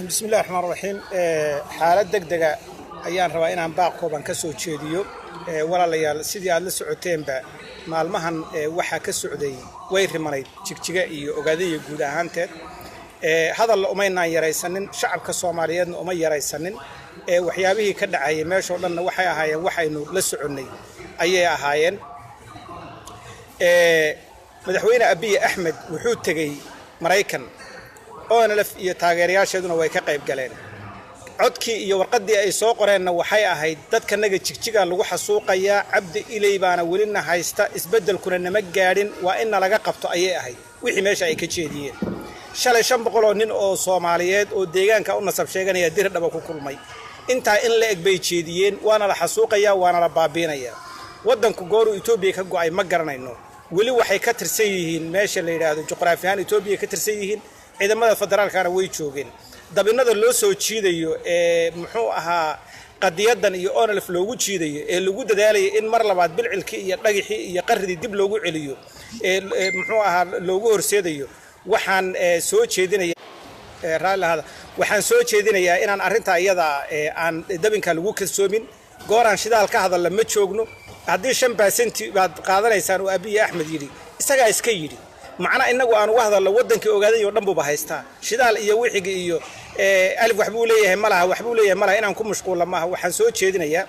بسم الله الرحمن الرحيم حالة دقدقة ayaan rabaa inaan baaq kooban ka soo jeediyo walaalayaal sidii aad la socoteen ba maalmahan waxa ka socday way rimaneyd jigjiga iyo ogaadaya guud ahaanteed hadal uma yaraysanin shacabka Soomaaliyeedna uma yaraysanin waxyaabihii ka dhacay meesha oo dhan waxay ahaayeen waxaynu la soconay ayay ahaayeen madaxweyne Abiy Ahmed wuxuu tagay Mareykan oo nalaf iyo taageerayaasheeduna way ka qayb galeen codkii iyo warqadii ay soo qoreenna waxay ahayd dadka naga jigjiga lagu xasuuqaya Cabdi Ilay baana welina haysta isbedelkuna nama gaadhin waa in laga qabto ayay ahayd wixii meesha ay ka jeediyeen shalay 500 nin oo Soomaaliyeed oo deegaanka u nasab sheeganaya dir dhaba ku kulmay inta in la eg bay jeediyeen waana la xasuuqaya waana la baabiinaya wadanku gooru Itoobiya ka go'ay ma garanayno wali waxay ka tirsan yihiin meesha la yiraahdo juqraafiyan Itoobiya ka tirsan yihiin ciidamada federaalkana way joogeen dabinada loo soo jiidayo muxuu ahaa qadiyadan iyo onalf loogu jiidayo lagu dadaalay in mar labaad bilcilkii iyo dhagixii iyo qarridii dib loogu celiyo muxuu ahaa loogu horseedayo waxaan soo jeedinaya raalaha waxaan soo jeedinayaa inaan arinta iyada aan dabinka lagu kalsoomin gooraan shidaal ka hadal ma joogno hadii 5% baad qaadanaysaan oo Abiy Ahmed yiri isaga iska yiri macna inagu aan uga hadalno wadankii ogaaday oo dhanba haystaa shidaal iyo wixiga iyo alif waxbuu leeyahay malaha inaan ku mashquul ma aha waxaan soo jeedinayaa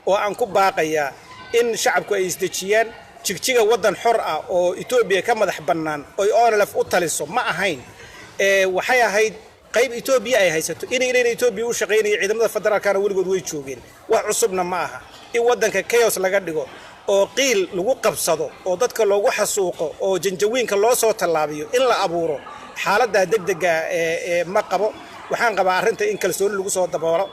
oo aan ku baaqayaa in shacabku ay isdajiyaan jigjiga wadan xor ah oo Itoobiya ka madax bannaan oo onalaf u taliso ma ahayn waxay ahayd qayb Itoobiya ay haysato inay Itoobiya u shaqeynayay ciidamada federaalkana waligood way joogeen wax cusubna ma aha in wadanka chaos laga dhigo oo qiil lagu qabsado oo dadka loogu xasuuqo oo janjawiinka loo soo talaabiyo in la abuuro xaaladda degdega ma qabo waxaan qabaa arinta in kalsooni lagu soo daboolo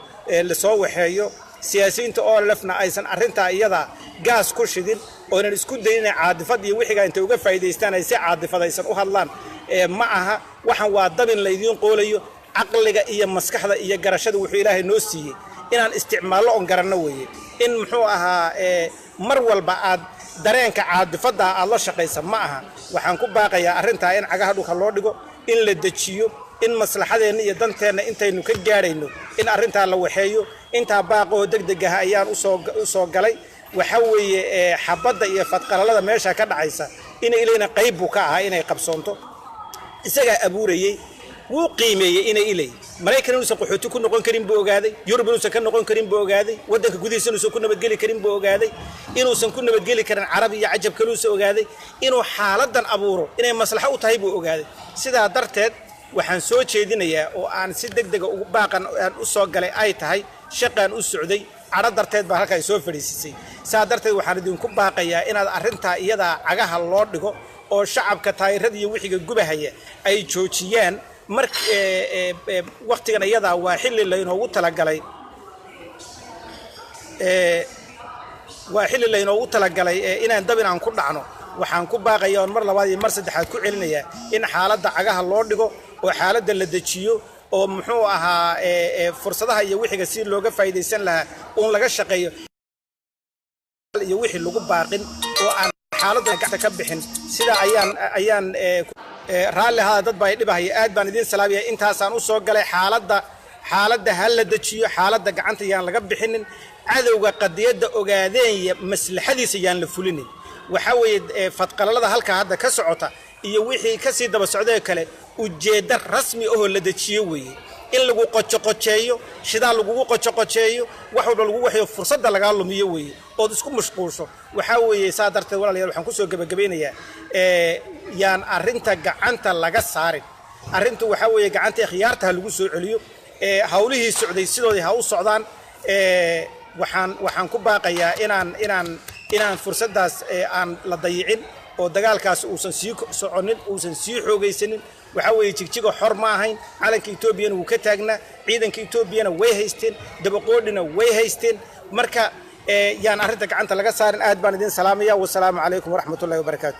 la soo waxeeyo siyaasiyiinta oo lafna aysan arinta iyada gaas ku shidin oo inay isku dayeen caadifad iyo wixiga inta uga faa'iideystaan ay si caadifadaysan u hadlaan ma aha waxaan waa dabin la idin qoolayo aqliga iyo maskaxda iyo garashada wuxuu Ilaahay noo siiyay inaan isticmaalo on garanno weeye in muxuu ahaa mar walba aad dareenka caadifada aad la shaqeysa ma aha waxaan ku baaqayaa arinta in cagaha dhulka loo dhigo in la dajiyo in maslaxadeena iyo danteena intaynu ka gaarayno in arinta la waxeeyo inta baaqo degdeg ah ayaan u soo galay waxa weeye xabada iyo fadqalalada meesha ka dhacaysa in ilayna qayb ka ah inay qabsoonto isaga abuurayay wuu qiimeeyay inay ilay Mareykan uu qaxooti ku noqon karin buu ogaaday Yurub uu ka noqon karin buu ogaaday wadanka gudihiisa uu ku nabadgeli karin buu ogaaday inuu san ku nabadgeli karin Carabi iyo Cajab kale uu ogaaday inuu xaaladan abuuro inay maslaxa u tahay buu ogaaday sidaa darteed waxaan soo jeedinayaa oo aan si degdeg ah ugu baaqan aan u soo galay ay tahay shaqan u socday cara darteed baa halka ay soo fadhiisay sidaa darteed waxaan idinku baaqayaa inaad arinta iyada cagaha loo dhigo oo shacabka taageerada iyo wixiga gubahaya ay joojiyaan waqtigan iyada waa xilli la inoogu talagalay inaan dabin aan ku dhacno waxaan ku baaqayaa mar labaad iyo mar saddexaad ku celinayaa in xaaladda cagaha loo dhigo oo xaaladda la dajiyo oo muxuu ahaa fursadaha iyo wixiga si looga faa'iideysan lahaa oo laga shaqeeyo iyo wixii lagu baaqin oo aan xaaladda gacanta ka bixin sida ayaan raali hada dad bay dhibahay aad baan idin salaamay intaasaan u soo galay xaaladda hal la dajiyo xaaladda gacanta yaan laga bixinin cadawga qadiyada ogaadeen maslaxadiisa yaan la fulinin waxa weeye fadqalalada halka hadda ka socota iyo wixii ka sii daba socday kale ujeedad rasmi ah oo la dajiyo weeye in lagu qocoqoceeyo shidaal lagu qocoqoceeyo wax walba lagu waxiyo fursadda laga lumiyo weeye oo isku mashquulsho waxa weeye saadarteed walaalayaal waxaan ku soo gabagabeynayaa yaan arinta gacanta laga saarin arintu waxa weeye gacanta khiyaarta lagu soo celiyo hawlihii socday sidoodii ha u socdaan waxaan ku baaqayaa inaan fursadaas aan la dayicin oo dagaalkaas uusan sii soconin uusan sii xoogaysanin waxa weeye jigjiga xor ma ahayn calanka Itoobiyana uu ka taagnaa ciidanka Itoobiyana way haysteen dabaqoodina way haysteen marka yaan arinta gacanta laga saarin aad baan idin salaamaya wa salaamu calaykum wa rahmatullahi wa barakaatuh